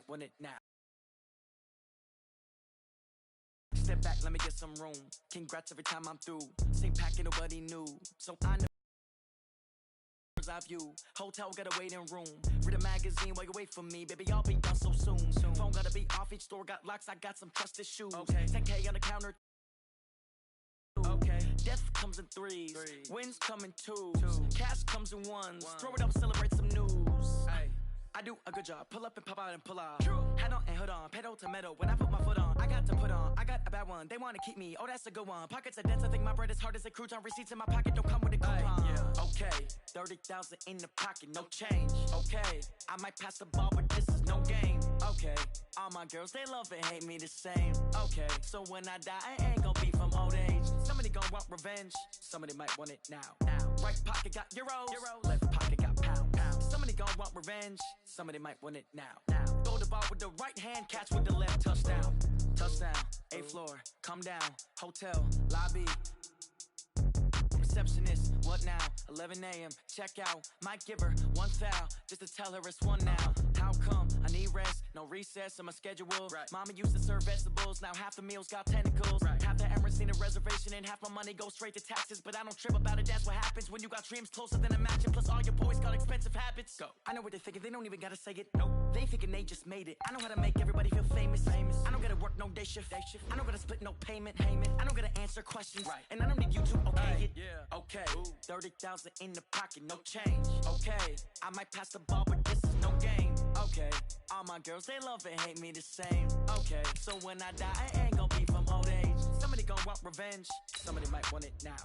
might want it now. Step back, let me get some room. Congrats every time I'm through. Same packet, nobody knew. So I know I view. Hotel got a waiting room. Read a magazine while you wait for me. Baby, I'll be done so soon. Phone gotta be off, each store got locks. I got some trusted shoes. 10K on the counter. Death comes in threes. Wins come in twos. Cash comes in ones. Throw it up, celebrate some news. I do a good job. Pull up and pop out and pull out. Head on and hood on. Pedal to metal. When I put my foot on, I got to put on. I got a bad one. They want to keep me. Oh, that's a good one. Pockets are dense. I think my bread is hard as a crouton. Receipts in my pocket don't come with a coupon. Okay, 30,000 in the pocket, no change. Okay, I might pass the ball, but this is no game. Okay, all my girls, they love and hate me the same. Okay, so when I die, I ain't gonna be from old age. Somebody gonna want revenge. Somebody might want it now. Right pocket got euros. Left pocket got pounds. Somebody gonna want revenge. Somebody might want it now. Throw the ball with the right hand, catch with the left. Touchdown. Touchdown. 8th floor. Come down. Hotel. Lobby. Receptionist, what now? 11 a.m. Check out. Might give her one foul just to tell her it's one now. How come? I need rest, no recess on my schedule. Mama used to serve vegetables, now half the meals got tentacles. Half the Emirates need a reservation and half my money goes straight to taxes. But I don't trip about it, that's what happens when you got dreams closer than a match. And plus all your boys got expensive habits. Go. I know what they're thinking, they don't even gotta say it. Nope. They thinking they just made it. I know how to make everybody feel famous. I don't gotta work no day shift. I don't gotta split no payment. I don't gotta answer questions. And I don't need you to okay it. Okay, 30,000 in the pocket, no change. Okay, I might pass the ball, but this is no game. Okay, all my girls, they love and hate me the same. Okay, so when I die, I ain't gonna be from old age. Somebody gonna want revenge. Somebody might want it now.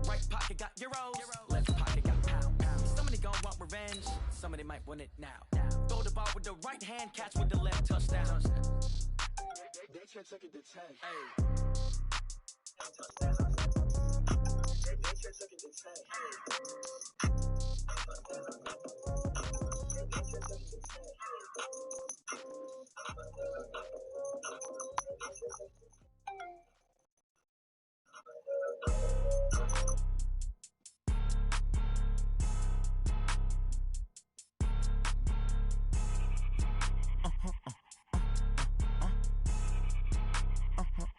Right pocket got euros. Left pocket got pounds. Somebody gonna want revenge. Somebody might want it now. Throw the ball with the right hand, catch with the left. Touchdown. They can't take it to 10.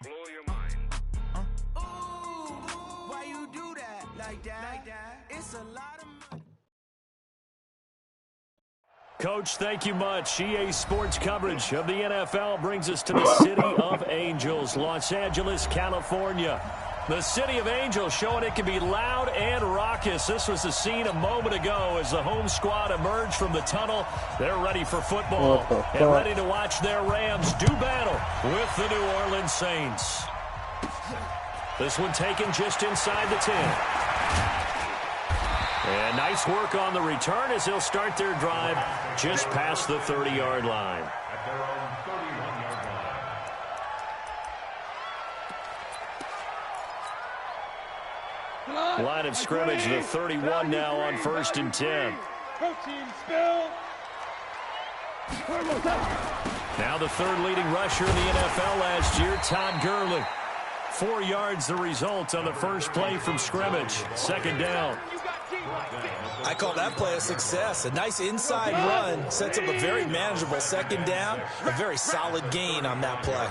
Blow your mind. Why you do that? Like that? It's a lot of money. Coach, thank you much. EA Sports coverage of the NFL brings us to the City of Angels, Los Angeles, California. The City of Angels showing it can be loud and raucous. This was the scene a moment ago as the home squad emerged from the tunnel. They're ready for football and ready to watch their Rams do battle with the New Orleans Saints. This one taken just inside the 10. And nice work on the return as they'll start their drive just past the 30-yard line. At their own 31-yard line. Line of scrimmage, the 31 now on 1st and 10. Now the third leading rusher in the NFL last year, Todd Gurley. 4 yards the result on the first play from scrimmage. 2nd down. I call that play a success. A nice inside run sets up a very manageable 2nd down. A very solid gain on that play.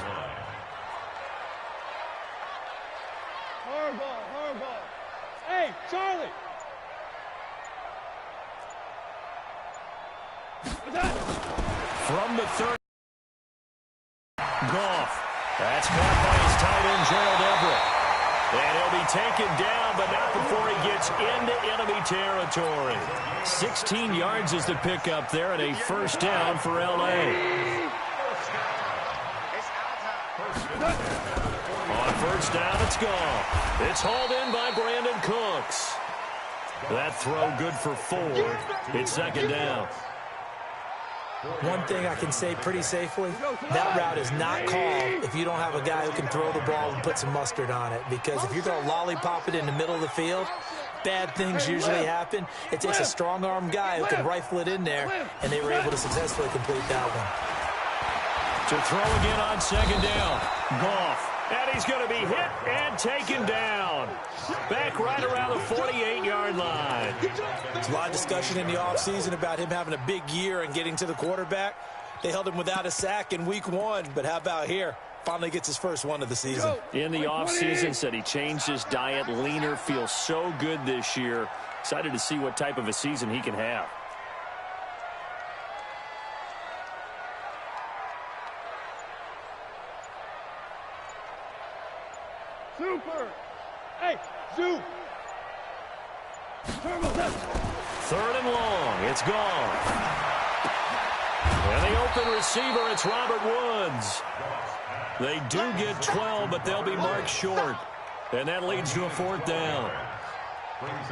Hardball. Hey, Charlie. From the 30. Goff. That's caught by his tight end, Gerald Everett. And he'll be taken down, but not before he gets into enemy territory. 16 yards is the pickup there, and a 1st down for L.A. On 1st down, it's Goff. It's hauled in by Brandon Cooks. That throw good for 4. It's 2nd down. One thing I can say pretty safely, that route is not called if you don't have a guy who can throw the ball and put some mustard on it. Because if you're going to lollipop it in the middle of the field, bad things usually happen. It takes a strong-arm guy who can rifle it in there, and they were able to successfully complete that one. To throw again on 2nd down, Goff. And he's going to be hit and taken down. Back right around the 48-yard line. There's a lot of discussion in the offseason about him having a big year and getting to the quarterback. They held him without a sack in week 1, but how about here? Finally gets his first one of the season. In the offseason, said he changed his diet, leaner, feels so good this year. Excited to see what type of a season he can have. Super. Hey, Zoo. Turbo. 3rd and long. It's gone. And the open receiver, it's Robert Woods. They do get 12, but they'll be marked short. And that leads to a 4th down.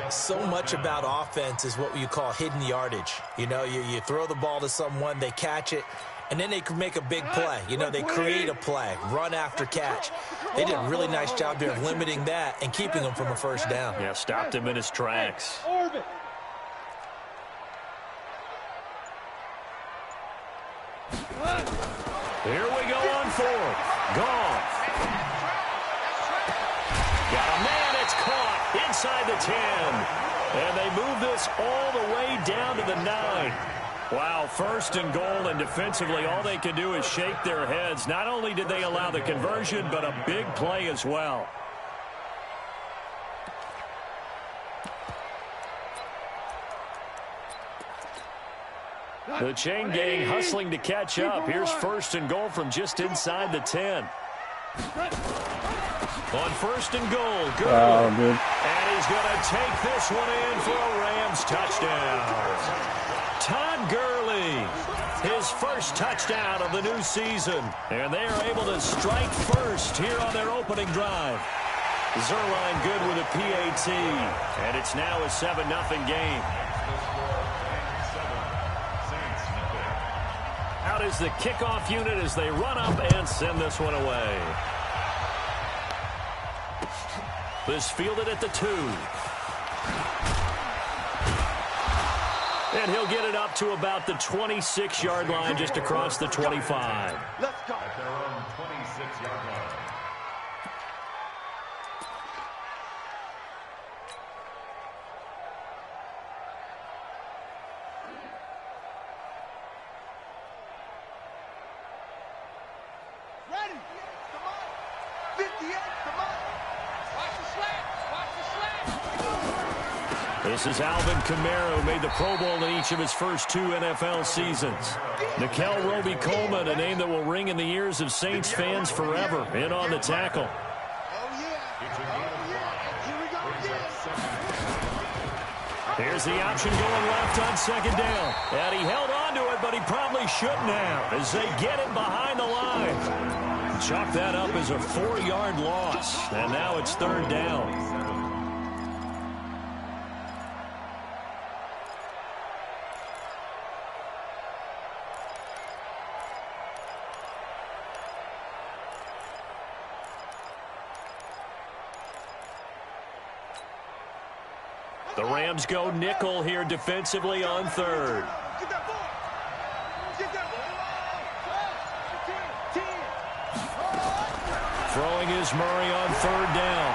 So much about offense is what you call hidden yardage. You know, you throw the ball to someone, they catch it, and then they can make a big play. You know, they create a play, run after catch. They did a really nice job there of limiting that and keeping him from a first down. Yeah, stopped him in his tracks. Orbit. Here we go on 4th. Gone. Got a man. It's caught inside the 10. And they move this all the way down to the 9. Wow, 1st and goal, and defensively all they can do is shake their heads. Not only did they allow the conversion, but a big play as well. The chain gang hustling to catch up. Here's 1st and goal from just inside the 10. On 1st and goal, Gurley. And he's going to take this one in for a Rams touchdown. Todd Gurley, his first touchdown of the new season. And they are able to strike first here on their opening drive. Zerline good with a PAT. And it's now a 7-0 game. Out is the kickoff unit as they run up and send this one away. This fielded at the 2. And he'll get it up to about the 26-yard line, just across the 25. Let's go. At their own 26-yard line. Ready. Come on. 58. Come on. Watch the slant. Watch the slant. This is Alvin Kamara, who made the Pro Bowl in each of his first 2 NFL seasons. Nikel Roby-Coleman, a name that will ring in the ears of Saints fans forever, in on the tackle. Oh, yeah. Here we go again. Here's the option going left on 2nd down. And he held on to it, but he probably shouldn't have, as they get it behind the line. Chalk that up as a 4-yard loss. And now it's 3rd down. The Rams go nickel here defensively on 3rd. Get that ball. Get that ball. 10. Throwing is Murray on 3rd down.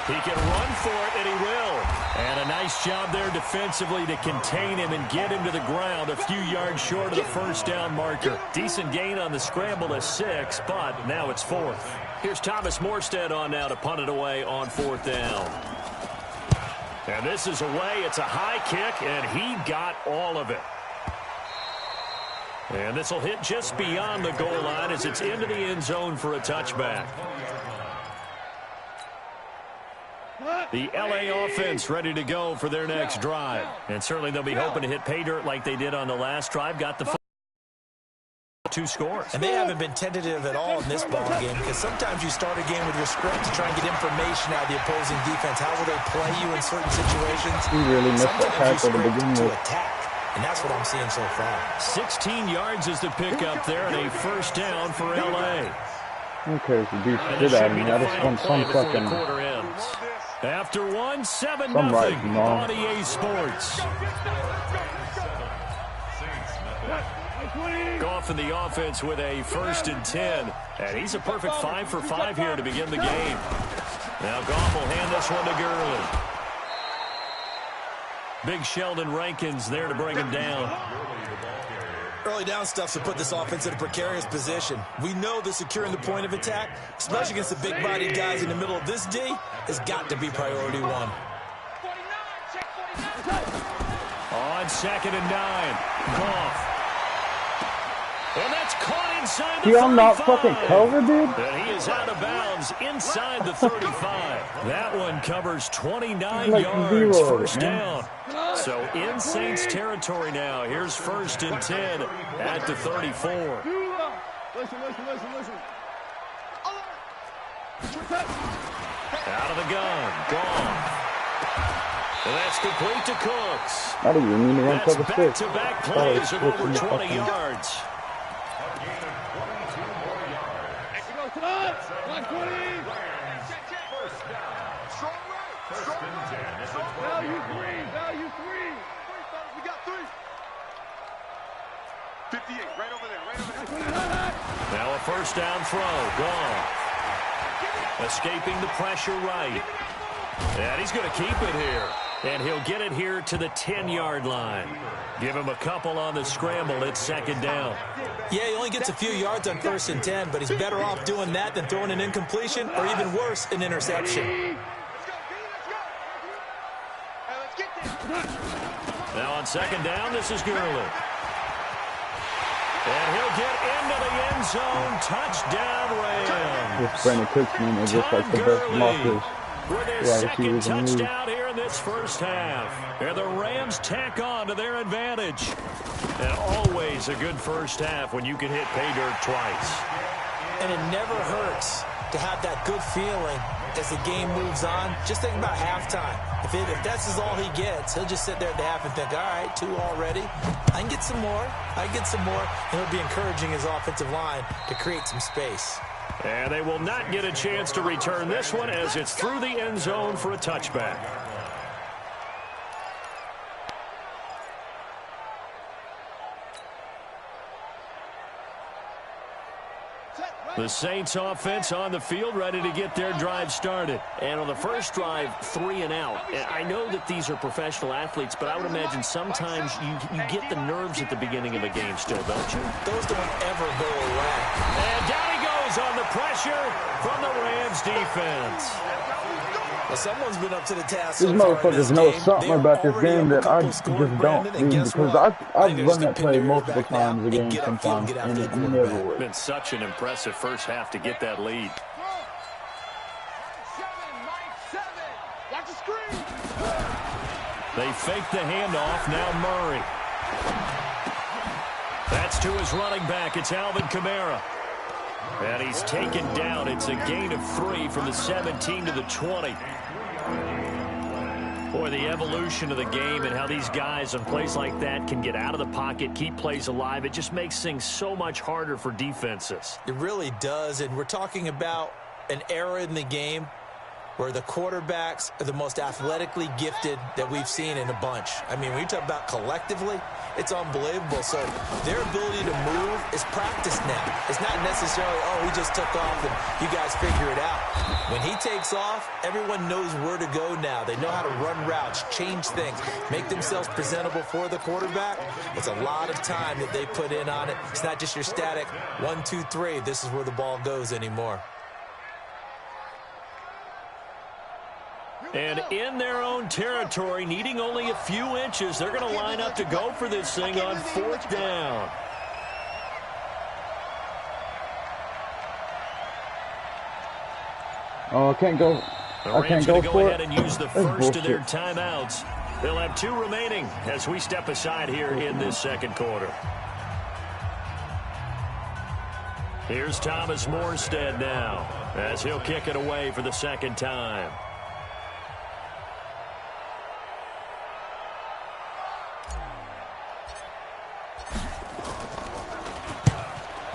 He can run for it, and he will. And a nice job there defensively to contain him and get him to the ground a few yards short of the first down marker. Decent gain on the scramble to 6, but now it's 4th. Here's Thomas Morstead on now to punt it away on 4th down. And this is away. It's a high kick, and he got all of it. And this will hit just beyond the goal line as it's into the end zone for a touchback. The LA offense ready to go for their next drive. And certainly they'll be hoping to hit pay dirt like they did on the last drive. Got the 2 scores. And they haven't been tentative at all in this ball game, because sometimes you start a game with your script to try and get information out of the opposing defense. How will they play you in certain situations? He really missed that tackle to begin with. Attack. And that's what I'm seeing so far. 16 yards is the pickup there, and a first down for L.A. Who cares? You beat the shit out of me. I just want some fucking... After 1, 7-0 right, on EA Sports. Goff in the offense with a 1st and 10. And he's a perfect 5 for 5 here to begin the game. Now Goff will hand this one to Gurley. Big Sheldon Rankins there to bring him down. early down stuff to put this offense in a precarious position. We know that securing the point of attack, especially against the big-bodied guys in the middle of this D, has got to be priority one. On 2nd and 9, Goff. And that's caught inside the 35. I'm not fucking covered, dude. And he is out of bounds inside the 35. That one covers 29 like yards, zero, first man. down. So in Saints territory now. Here's 1st and 10 at the 34. Listen. Out of the gun, Goff. And that's complete to Cooks. I didn't even mean to run That's cover 6. back-to-back plays of over 20 yards. Value three. We got 3. 58, right over there. Now a first down throw, Goff. Escaping the pressure right. And he's going to keep it here. And he'll get it here to the 10-yard line. Give him a couple on the scramble. It's 2nd down. Yeah, he only gets a few yards on 1st and 10, but he's better off doing that than throwing an incompletion or even worse, an interception. Now on 2nd down, this is Gurley. And he'll get into the end zone. Touchdown, Rams. This Brandon Cooks, man, is just like the best blockers. With his second touchdown here in this first half. And the Rams tack on to their advantage. And always a good first half when you can hit pay dirt twice. And it never hurts to have that good feeling as the game moves on. Just think about halftime. If that's all he gets, he'll just sit there at the half and think, all right, 2 already. I can get some more. And he'll be encouraging his offensive line to create some space. And they will not get a chance to return this one as it's through the end zone for a touchback. The Saints offense on the field ready to get their drive started. And on the first drive, 3 and out. I know that these are professional athletes, but I would imagine sometimes you get the nerves at the beginning of a game still, don't you? Those don't ever go away. And down he goes on the pressure from the Rams defense. Well, someone's been up to the task. These motherfuckers know something about this game that I just don't. Because I've run that play multiple times a game sometimes, and it never works. Been such an impressive first half to get that lead. They fake the handoff. Now Murray. That's to his running back. It's Alvin Kamara. And he's taken down. It's a gain of 3 from the 17 to the 20. Boy, the evolution of the game and how these guys on plays like that can get out of the pocket, keep plays alive, it just makes things so much harder for defenses. It really does, and we're talking about an era in the game where the quarterbacks are the most athletically gifted that we've seen in a bunch. I mean, when you talk about collectively, it's unbelievable. So their ability to move is practiced now. It's not necessarily, oh, he just took off and you guys figure it out. When he takes off, everyone knows where to go now. They know how to run routes, change things, make themselves presentable for the quarterback. It's a lot of time that they put in on it. It's not just your static 1, 2, 3, this is where the ball goes anymore. And in their own territory, needing only a few inches, they're going to line up to go for this thing on 4th down. Oh, I can't go. I can't go for it. Ahead and use the first of their timeouts. They'll have 2 remaining as we step aside here in this second quarter. Here's Thomas Morstead now as he'll kick it away for the second time.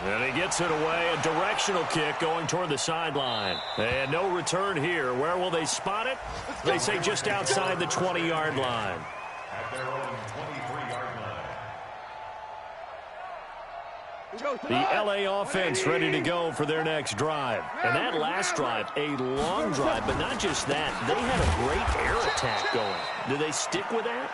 And he gets it away, a directional kick going toward the sideline. And no return here. Where will they spot it? They say just outside the 20-yard line. At their own 23-yard line. The LA offense ready to go for their next drive. And that last drive, a long drive, but not just that. They had a great air attack going. Do they stick with that?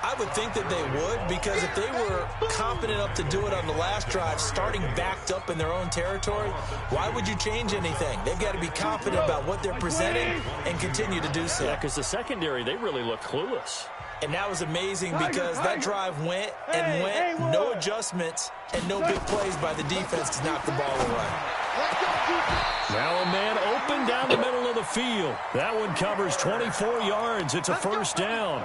I would think that they would, because if they were confident enough to do it on the last drive, starting backed up in their own territory, why would you change anything? They've got to be confident about what they're presenting and continue to do so. Yeah, because the secondary, they really look clueless. And that was amazing because that drive went and went, no adjustments, and no big plays by the defense to knock the ball away. Now a man open down the middle of the field. That one covers 24 yards. It's a first down.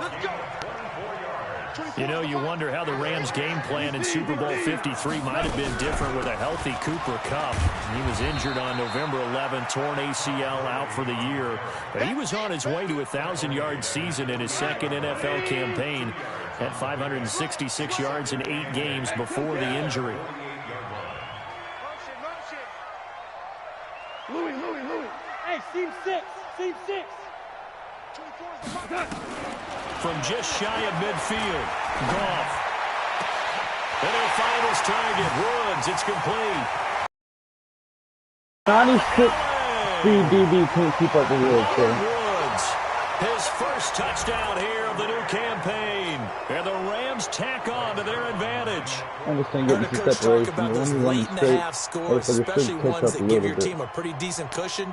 You know, you wonder how the Rams' game plan in Super Bowl 53 might have been different with a healthy Cooper Kupp. He was injured on November 11th, torn ACL, out for the year. But he was on his way to a 1,000-yard season in his second NFL campaign. Had 566 yards in 8 games before the injury. Louis. Hey, seam 6. From just shy of midfield, Goff. And he'll find his target, Woods. It's complete. 96 speed DB can't keep up with Woods. Woods, his first touchdown here of the new campaign. And the Rams tack on to their advantage. I understand Heard a getting coach some talk separation. about those When you run late-in-the-half straight, scores, especially catch ones up a that give little your bit. team a pretty decent cushion.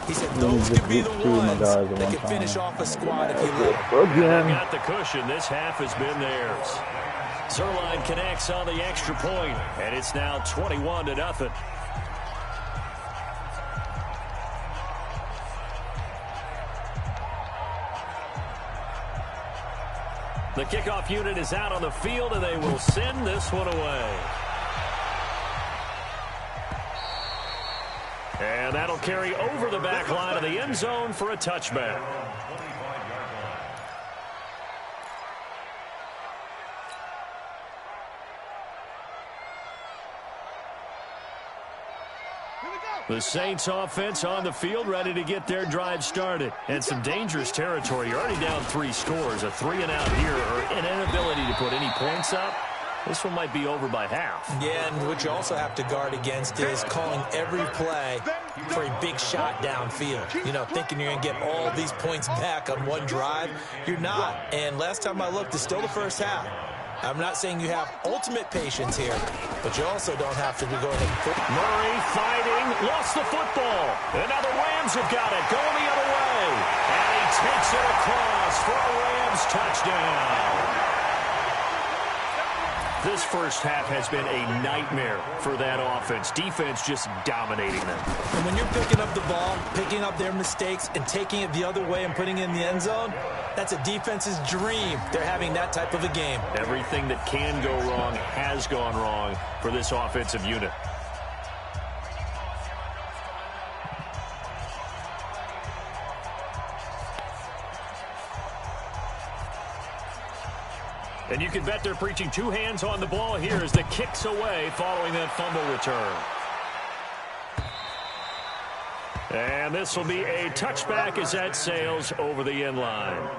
He said You those just could be the get 2 of my ones guys at that one could finish time. off a squad if you let them. Again. Got the cushion. This half has been theirs. Zerline connects on the extra point, and it's now 21-0. The kickoff unit is out on the field, and they will send this one away. And that'll carry over the back line of the end zone for a touchback. The Saints offense on the field, ready to get their drive started. And some dangerous territory. You're already down 3 scores. A 3-and-out here, or an inability to put any points up. This one might be over by half. Yeah, and what you also have to guard against is calling every play for a big shot downfield. You know, thinking you're going to get all these points back on one drive. You're not. And last time I looked, it's still the first half. I'm not saying you have ultimate patience here, but you also don't have to be going in. Murray fighting, lost the football. And now the Rams have got it, going the other way. And he takes it across for a Rams touchdown. This first half has been a nightmare for that offense. Defense just dominating them. And when you're picking up the ball, picking up their mistakes, and taking it the other way and putting it in the end zone, that's a defense's dream. They're having that type of a game. Everything that can go wrong has gone wrong for this offensive unit. And you can bet they're preaching 2 hands on the ball here as the kick's away following that fumble return. And this will be a touchback as that sails over the end line.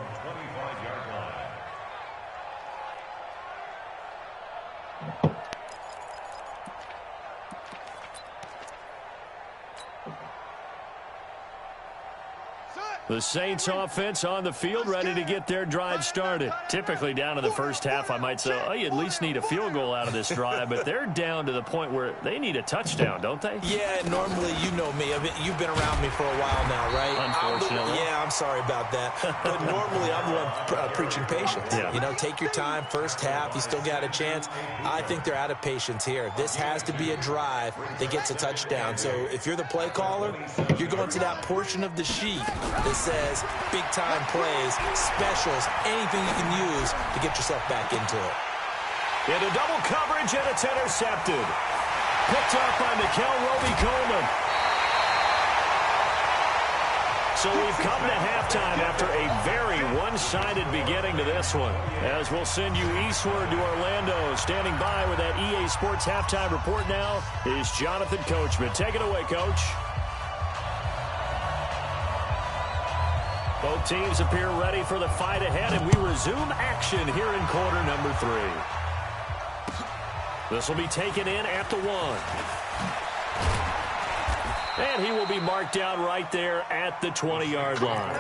The Saints offense on the field, ready to get their drive started. Typically down to the first half, I might say, oh, you at least need a field goal out of this drive, but they're down to the point where they need a touchdown, don't they? Yeah, normally, you know me. You've been around me for a while now, right? Unfortunately. I'm sorry about that. But normally, I'm the one preaching patience. Yeah. You know, take your time, first half, you still got a chance. I think they're out of patience here. This has to be a drive that gets a touchdown. So if you're the play caller, you're going to that portion of the sheet that says big-time plays, specials, anything you can use to get yourself back into it. Into double coverage, and it's intercepted. Picked up by Nickel Roby-Coleman. So we've come to halftime after a very one-sided beginning to this one. As we'll send you eastward to Orlando. Standing by with that EA Sports halftime report now is Jonathan Coachman. Take it away, Coach. Both teams appear ready for the fight ahead, and we resume action here in quarter number 3. This will be taken in at the 1. And he will be marked down right there at the 20-yard line.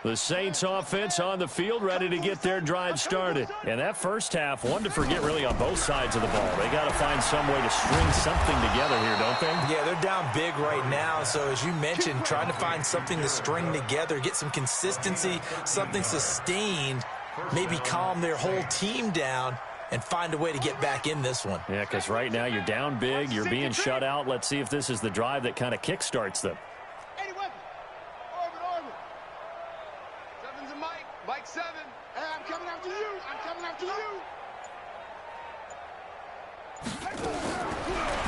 The Saints offense on the field, ready to get their drive started. And that first half, one to forget really on both sides of the ball. They got to find some way to string something together here, don't they? Yeah, they're down big right now. So as you mentioned, trying to find something to string together, get some consistency, something sustained, maybe calm their whole team down and find a way to get back in this one. Yeah, because right now you're down big, you're being shut out. Let's see if this is the drive that kind of kickstarts them. Mike 7. Hey, I'm coming after you. I'm coming after you.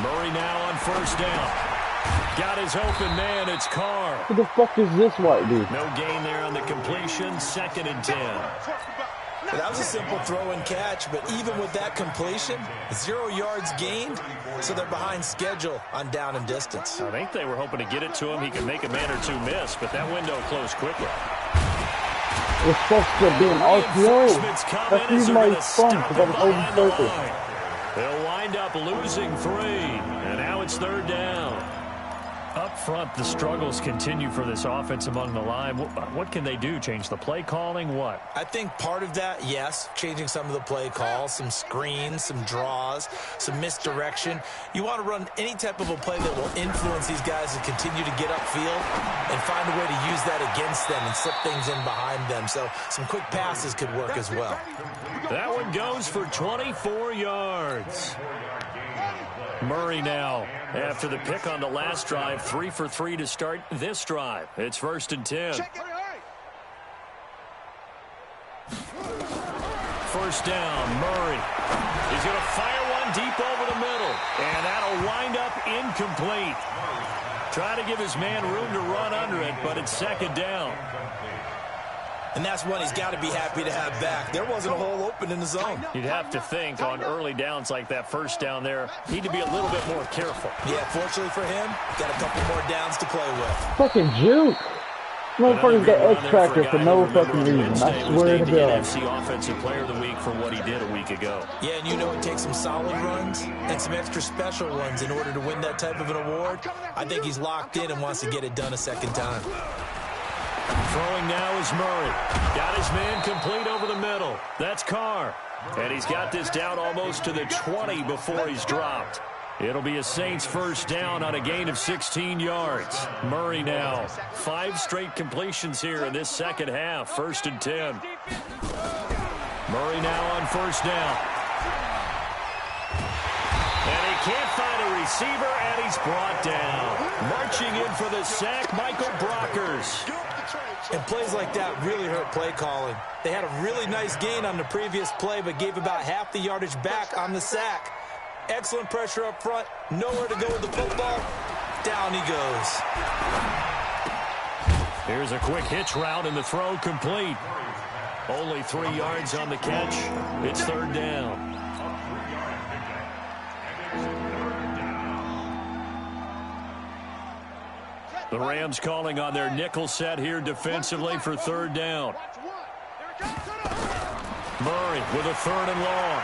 Murray now on first down. Got his open man. It's Carr. Who the fuck is this white dude? No gain there on the completion. 2nd and 10. That was a simple throw and catch, but even with that completion, 0 yards gained, so they're behind schedule on down and distance. I think they were hoping to get it to him. He could make a man or two miss, but that window closed quickly. It's supposed to be an RPO. That's even my fun because I was holding circle. They'll wind up losing 3, and now it's 3rd down. Up front, the struggles continue for this offense among the line. What can they do? Change the play calling? What? I think part of that, yes, changing some of the play calls, some screens, some draws, some misdirection. You want to run any type of a play that will influence these guys to continue to get upfield and find a way to use that against them and slip things in behind them. So some quick passes could work as well. That one goes for 24 yards. Murray now, after the pick on the last drive, 3 for 3 to start this drive. It's 1st and 10. First down, Murray. He's going to fire one deep over the middle, and that'll wind up incomplete. Try to give his man room to run under it, but it's 2nd down. And that's one he's got to be happy to have back. There wasn't a hole open in the zone. You'd have to think on early downs like that first down there, need to be a little bit more careful. Yeah, fortunately for him, got a couple more downs to play with. Fucking juke. Motherfuckers got X-Tractor for no fucking reason. I swear to God. NFC Offensive Player of the Week for what he did a week ago. Yeah, and you know it takes some solid runs and some extra special ones in order to win that type of an award. I think he's locked in and wants to get it done a second time. Throwing now is Murray. Got his man complete over the middle. That's Carr. And he's got this down almost to the 20 before he's dropped. It'll be a Saints first down on a gain of 16 yards. Murray now. 5 straight completions here in this second half. 1st and 10. Murray now on first down. And he can't find a receiver, and he's brought down. Marching in for the sack, Michael Brockers. And plays like that really hurt play calling. They had a really nice gain on the previous play, but gave about half the yardage back on the sack. Excellent pressure up front. Nowhere to go with the football. Down he goes. Here's a quick hitch route, and the throw complete. Only 3 yards on the catch. It's 3rd down. The Rams calling on their nickel set here defensively for 3rd down. Murray with a 3rd and long.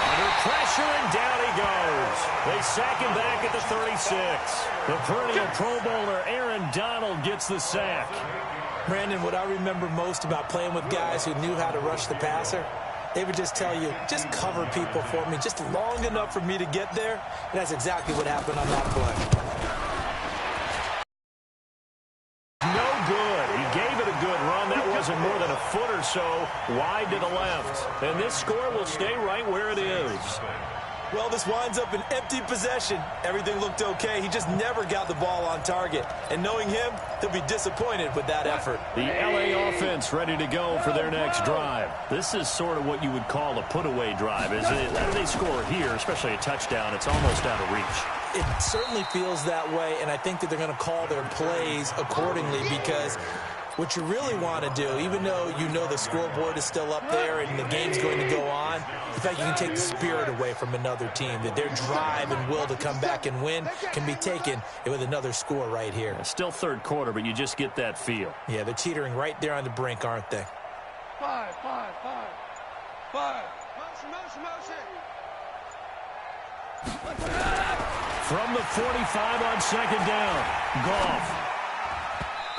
Under pressure, and down he goes. They sack him back at the 36. The perennial Pro Bowler Aaron Donald gets the sack. Brandon, what I remember most about playing with guys who knew how to rush the passer, they would just tell you, just cover people for me, just long enough for me to get there. And that's exactly what happened on that play. No good. He gave it a good run. That wasn't more than a foot or so wide to the left. And this score will stay right where it is. Well, this winds up an empty possession. Everything looked okay. He just never got the ball on target. And knowing him, he'll be disappointed with that effort. The LA offense ready to go for their next drive. This is sort of what you would call a put-away drive. As they score here, especially a touchdown, it's almost out of reach. It certainly feels that way, and I think that they're going to call their plays accordingly because what you really want to do, even though you know the scoreboard is still up there and the game's going to go on, the fact you can take the spirit away from another team, that their drive and will to come back and win can be taken with another score right here. Still 3rd quarter, but you just get that feel. Yeah, they're teetering right there on the brink, aren't they? 5. Motion. From the 45 on 2nd down, Goff.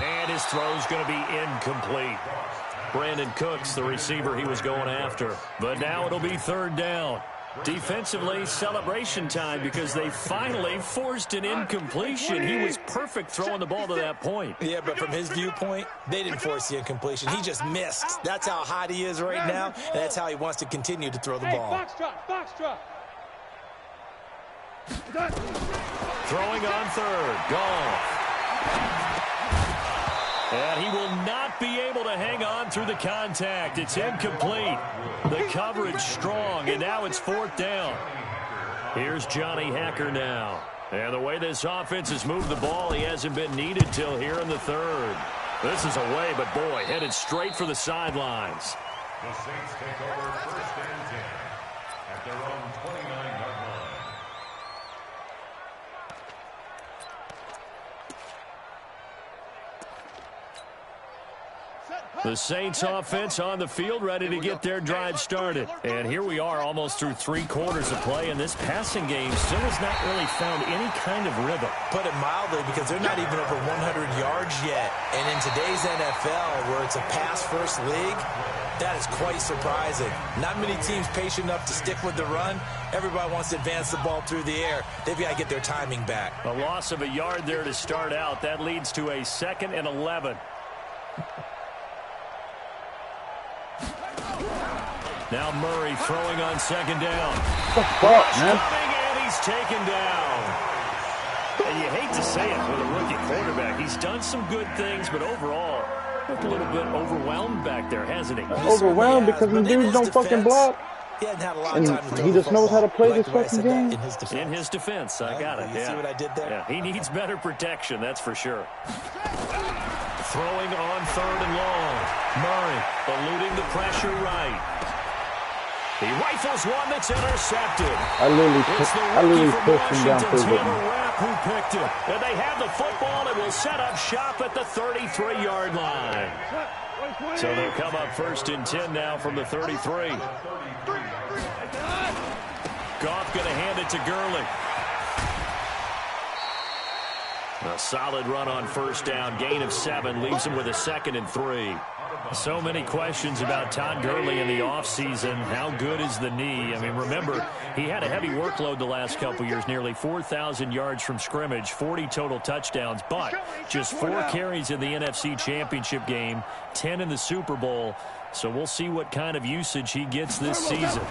And his throw's going to be incomplete. Brandon Cooks, the receiver he was going after. But now it'll be third down. Defensively, celebration time because they finally forced an incompletion. He was perfect throwing the ball to that point. Yeah, but from his viewpoint, they didn't force the incompletion. He just missed. That's how hot he is right now, and that's how he wants to continue to throw the ball. Box drop. Throwing on third. Goff. And he will not be able to hang on through the contact. It's incomplete. The coverage strong, and now it's fourth down. Here's Johnny Hacker now. And the way this offense has moved the ball, he hasn't been needed till here in the third. This is away, but boy, headed straight for the sidelines. The Saints take over first and 10 at their own 29-yard line. The Saints offense on the field, ready to get their drive started. And here we are almost through 3 quarters of play, and this passing game still has not really found any kind of rhythm. Put it mildly, because they're not even over 100 yards yet. And in today's NFL, where it's a pass-first league, that is quite surprising. Not many teams patient enough to stick with the run. Everybody wants to advance the ball through the air. They've got to get their timing back. A loss of a yard there to start out. That leads to a 2nd and 11. Now Murray throwing on second down. Coming, and he's taken down. And you hate to say it with a rookie quarterback. He's done some good things, but overall, looked a little bit overwhelmed back there, hasn't he? Overwhelmed because the dudes don't fucking block. He hadn't had a lot of time to throw he just the knows ball. how to play Like this the way I fucking said that, game. In his defense, I got it. You see what I did there? Yeah, he needs better protection, that's for sure. Throwing on third and long. Murray eluding the pressure right. He rifles one that's intercepted. I literally pushed him down through it. Who picked it. And they have the football and will set up shop at the 33-yard line. So they'll come up first and 10 now from the 33. Goff going to hand it to Gurley. A solid run on first down. Gain of 7 leaves him with a 2nd and 3. So many questions about Todd Gurley in the offseason. How good is the knee? I mean, remember, he had a heavy workload the last couple years, nearly 4,000 yards from scrimmage, 40 total touchdowns, but just 4 carries in the NFC Championship game, 10 in the Super Bowl. So we'll see what kind of usage he gets this season.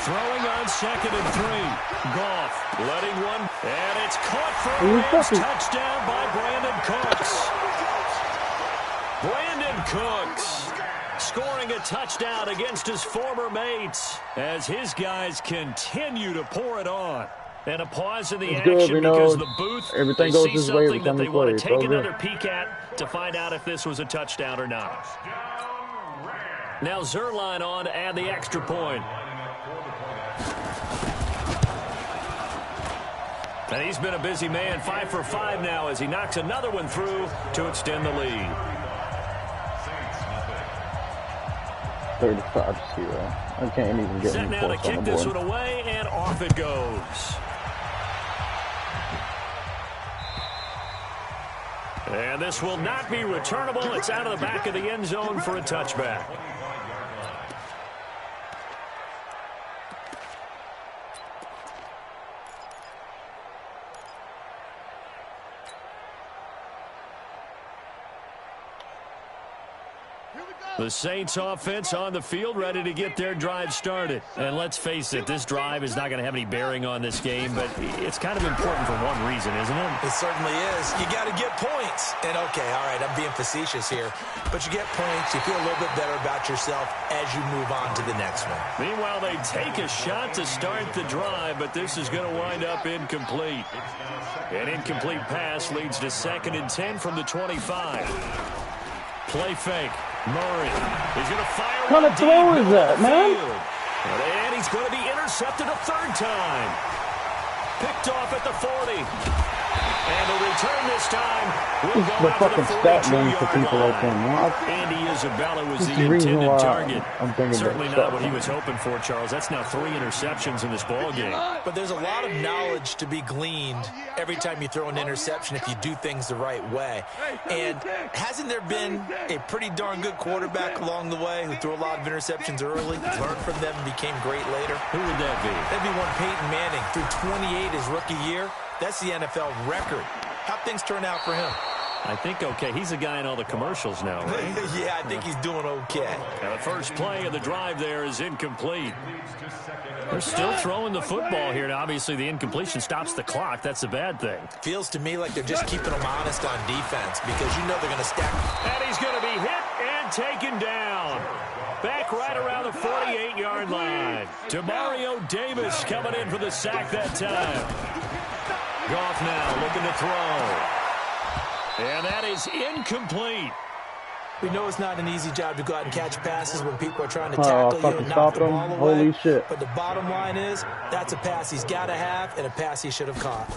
Throwing on 2nd and 3. Goff letting one, and it's caught for a Rams touchdown by Brandon Cooks. Brandon Cooks scoring a touchdown against his former mates as his guys continue to pour it on. And a pause in the action because the booth everything goes sees his way something that they want to take another good. peek at to find out if this was a touchdown or not. Now Zerline on to add the extra point. And he's been a busy man, 5 for 5 now as he knocks another one through to extend the lead. 35-0. I can't even get Set any now to points on kick the this board. one away, and off it goes. And this will not be returnable. It's out of the back of the end zone for a touchback. The Saints offense on the field, ready to get their drive started. And let's face it, this drive is not going to have any bearing on this game, but it's kind of important for one reason, isn't it? It certainly is. You got to get points. And, okay, all right, I'm being facetious here. But you get points, you feel a little bit better about yourself as you move on to the next one. Meanwhile, they take a shot to start the drive, but this is going to wind up incomplete. An incomplete pass leads to 2nd and 10 from the 25. Play fake. Murray is going to fire. What kind of throw is that, man? And he's going to be intercepted a 3rd time. Picked off at the 40. And they'll return this this time will This is go the out to the fucking stat name for 42-yard people like him. line. Well, Andy Isabella was this the is the reason intended why target. I'm thinking Certainly about not what he stat was hoping for, Charles. That's now 3 interceptions in this ball game. But there's a lot of knowledge to be gleaned every time you throw an interception if you do things the right way. And hasn't there been a pretty darn good quarterback along the way who threw a lot of interceptions early, learned from them, and became great later? Who would that be? That'd be one Peyton Manning. Threw 28 his rookie year. That's the NFL record. How'd things turn out for him? I think okay. He's a guy in all the commercials now, right? Yeah, I think he's doing okay. The first play of the drive there is incomplete. They're still throwing the football here. Now, obviously, the incompletion stops the clock. That's a bad thing. Feels to me like they're just keeping them honest on defense because you know they're going to stack. And he's going to be hit and taken down. Back right around the 48-yard line. Demario Davis coming in for the sack that time. Goff now looking to throw. And that is incomplete. We know it's not an easy job to go out and catch passes when people are trying to tackle you and knock the ball away. Holy shit. But the bottom line is, that's a pass he's got to have and a pass he should have caught.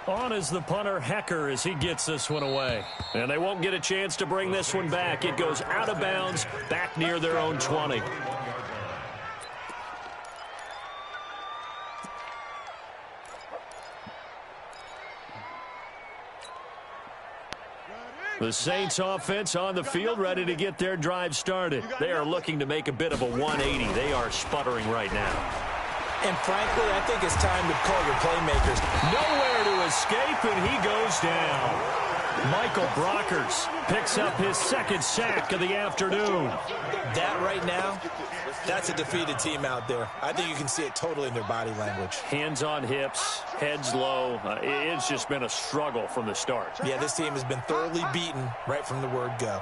On is the punter, Hecker, as he gets this one away. And they won't get a chance to bring this one back. It goes out of bounds, back near their own 20. The Saints offense on the field, ready to get their drive started. They are looking to make a bit of a 180. They are sputtering right now. And frankly, I think it's time to call your playmakers. Nowhere to escape, and he goes down. Michael Brockers picks up his second sack of the afternoon. That right now, that's a defeated team out there. I think you can see it totally in their body language. Hands on hips, heads low. It's just been a struggle from the start. Yeah, this team has been thoroughly beaten right from the word go.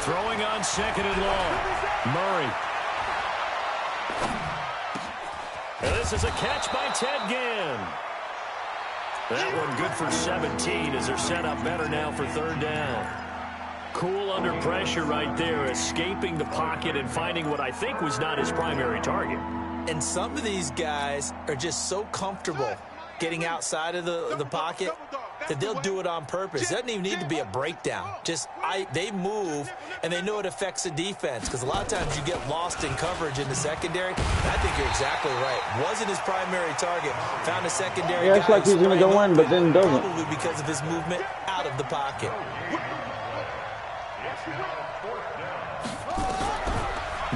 Throwing on second and long. Murray. And this is a catch by Ted Ginn. That one good for 17 as they're set up better now for third down. Cool under pressure right there, escaping the pocket and finding what I think was not his primary target. And some of these guys are just so comfortable getting outside of the pocket that they'll do it on purpose. It doesn't even need to be a breakdown. They move, and they know it affects the defense because a lot of times you get lost in coverage in the secondary. I think you're exactly right. Wasn't his primary target. Found a secondary guy. It's like he's going to go in, but then doesn't. Probably because of his movement out of the pocket.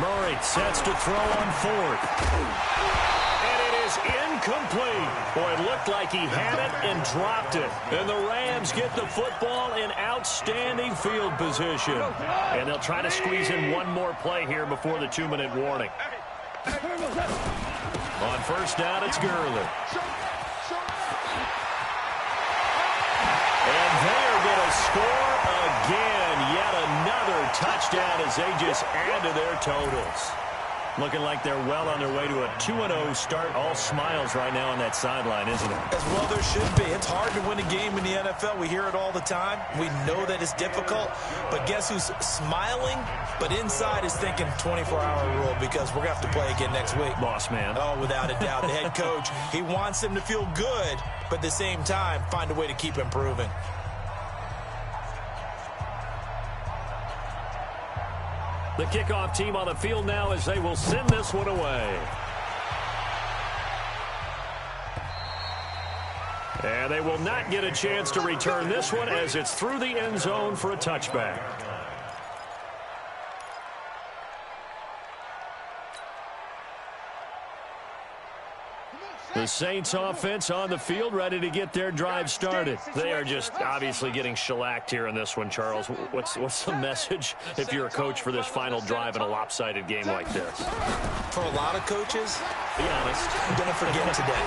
Murray sets to throw on fourth. Incomplete. Boy, it looked like he had it and dropped it. And the Rams get the football in outstanding field position. And they'll try to squeeze in one more play here before the 2-minute warning. On first down, it's Gurley. And they are going to score again. Yet another touchdown as they just add to their totals. Looking like they're well on their way to a 2-0 start. All smiles right now on that sideline, isn't it? As well there should be. It's hard to win a game in the NFL. We hear it all the time. We know that it's difficult. But guess who's smiling? But inside is thinking 24-hour rule because we're going to have to play again next week. Boss man. Oh, without a doubt. The head coach, he wants them to feel good, but at the same time, find a way to keep improving. The kickoff team on the field now as they will send this one away. And they will not get a chance to return this one as it's through the end zone for a touchback. The Saints offense on the field ready to get their drive started. They are just obviously getting shellacked here in this one, Charles. What's the message if you're a coach for this final drive in a lopsided game like this? For a lot of coaches, be honest, don't forget today.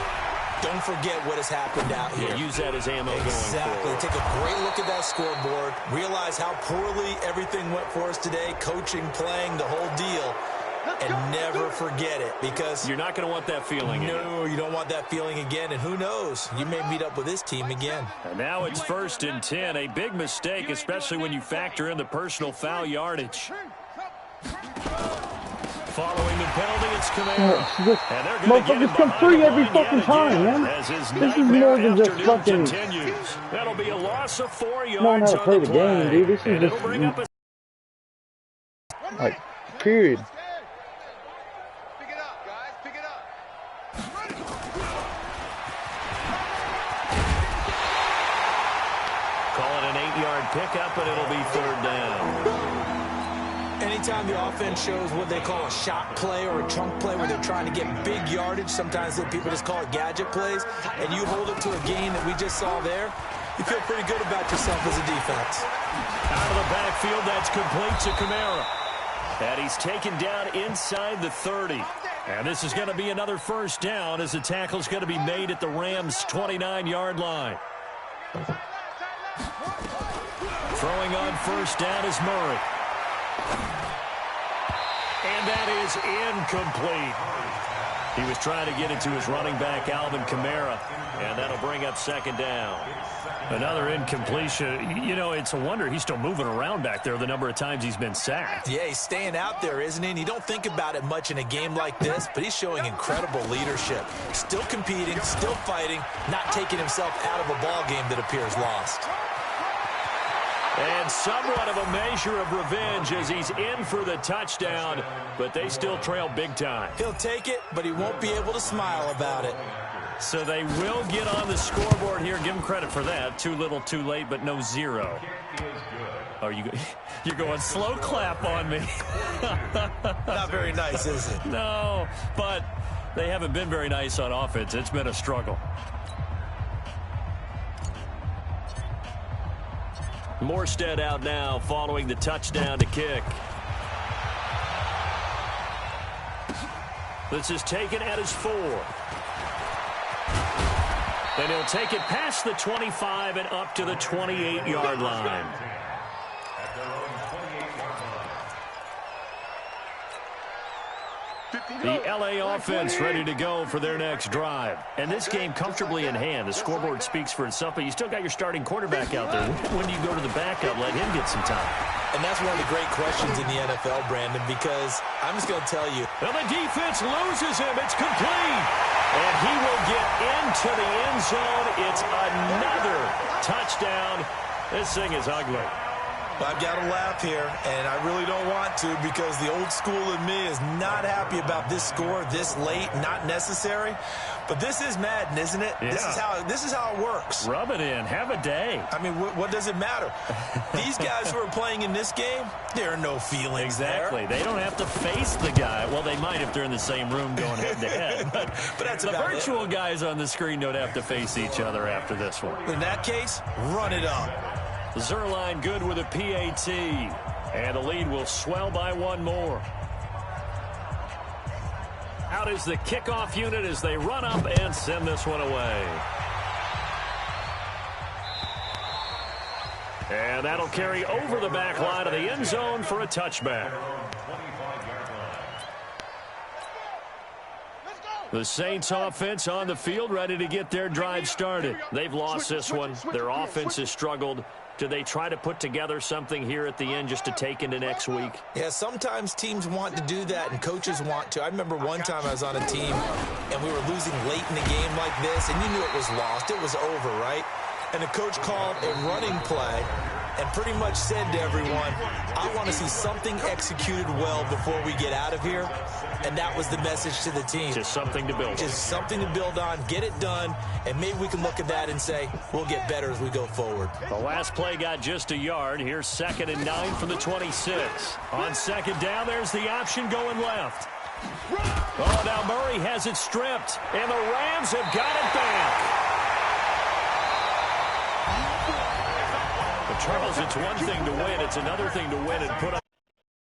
Don't forget what has happened out here. Yeah, use that as ammo going forward. Take a great look at that scoreboard. Realize how poorly everything went for us today. Coaching, playing, the whole deal. And never forget it because you're not going to want that feeling again. No, you don't want that feeling again. And who knows? You may meet up with this team again. And now it's 1st and 10. A big mistake, especially when you factor in the personal foul yardage. Following the penalty, it's Kamara. And they're going to get him come behind free the every line fucking yet time, again, man. as his This is nightmare more than just afternoon fucking continues. That'll be a loss of 4 knowing yards how to on play the the play. game, dude. This is And it'll just bring up a like period. Pick it up, guys. Pick it up. call it an 8-yard pickup, and it'll be 3rd down. Anytime the offense shows what they call a shot play or a chunk play where they're trying to get big yardage, sometimes people just call it gadget plays, and you hold it to a gain that we just saw there, you feel pretty good about yourself as a defense. Out of the backfield, that's complete to Kamara. And he's taken down inside the 30. And this is going to be another 1st down as the tackle's going to be made at the Rams' 29-yard line. Throwing on 1st down is Murray. And that is incomplete. He was trying to get it to his running back, Alvin Kamara, and that'll bring up 2nd down. Another incompletion. You know, it's a wonder he's still moving around back there the number of times he's been sacked. Yeah, he's staying out there, isn't he? And you don't think about it much in a game like this, but he's showing incredible leadership. Still competing, still fighting, not taking himself out of a ball game that appears lost. And somewhat of a measure of revenge as he's in for the touchdown, but they still trail big time. He'll take it, but he won't be able to smile about it. So they will get on the scoreboard here. Give him credit for that. Too little, too late, but no 0. Oh, you're going slow clap on me. Not very nice, is it? No, but they haven't been very nice on offense. It's been a struggle. Morstead out now following the touchdown to kick. This is taken at his 4. And he'll take it past the 25 and up to the 28-yard line. The L.A. offense ready to go for their next drive. And this game comfortably in hand. The scoreboard speaks for itself, but you still got your starting quarterback out there. When do you go to the backup, let him get some time? And that's one of the great questions in the NFL, Brandon, because I'm just going to tell you. Well, the defense loses him. It's complete. And he will get into the end zone. It's another touchdown. This thing is ugly. I've got to laugh here, and I really don't want to because the old school in me is not happy about this score this late, not necessary. But this is Madden, isn't it? Yeah. This is how it works. Rub it in. Have a day. I mean, what does it matter? These guys who are playing in this game, there are no feelings exactly. there. They don't have to face the guy. Well, they might if they're in the same room going head-to-head. But that's the virtual guys on the screen don't have to face each other after this one. In that case, run it up. Zerline good with a PAT. And the lead will swell by 1 more. Out is the kickoff unit as they run up and send this one away. And that'll carry over the back line of the end zone for a touchback. The Saints offense on the field ready to get their drive started. They've lost this one. Their offense has struggled. Do they try to put together something here at the end just to take into next week? Yeah, sometimes teams want to do that and coaches want to. I remember one time I was on a team and we were losing late in the game like this and you knew it was lost. It was over, right? And the coach called a running play and pretty much said to everyone, I want to see something executed well before we get out of here. And that was the message to the team. Just something to build on. Just something to build on, get it done, and maybe we can look at that and say, we'll get better as we go forward. The last play got just a yard. Here's 2nd and 9 from the 26. On 2nd down, there's the option going left. Oh, now Murray has it stripped, and the Rams have got it back. But Charles, it's one thing to win. It's another thing to win and put up.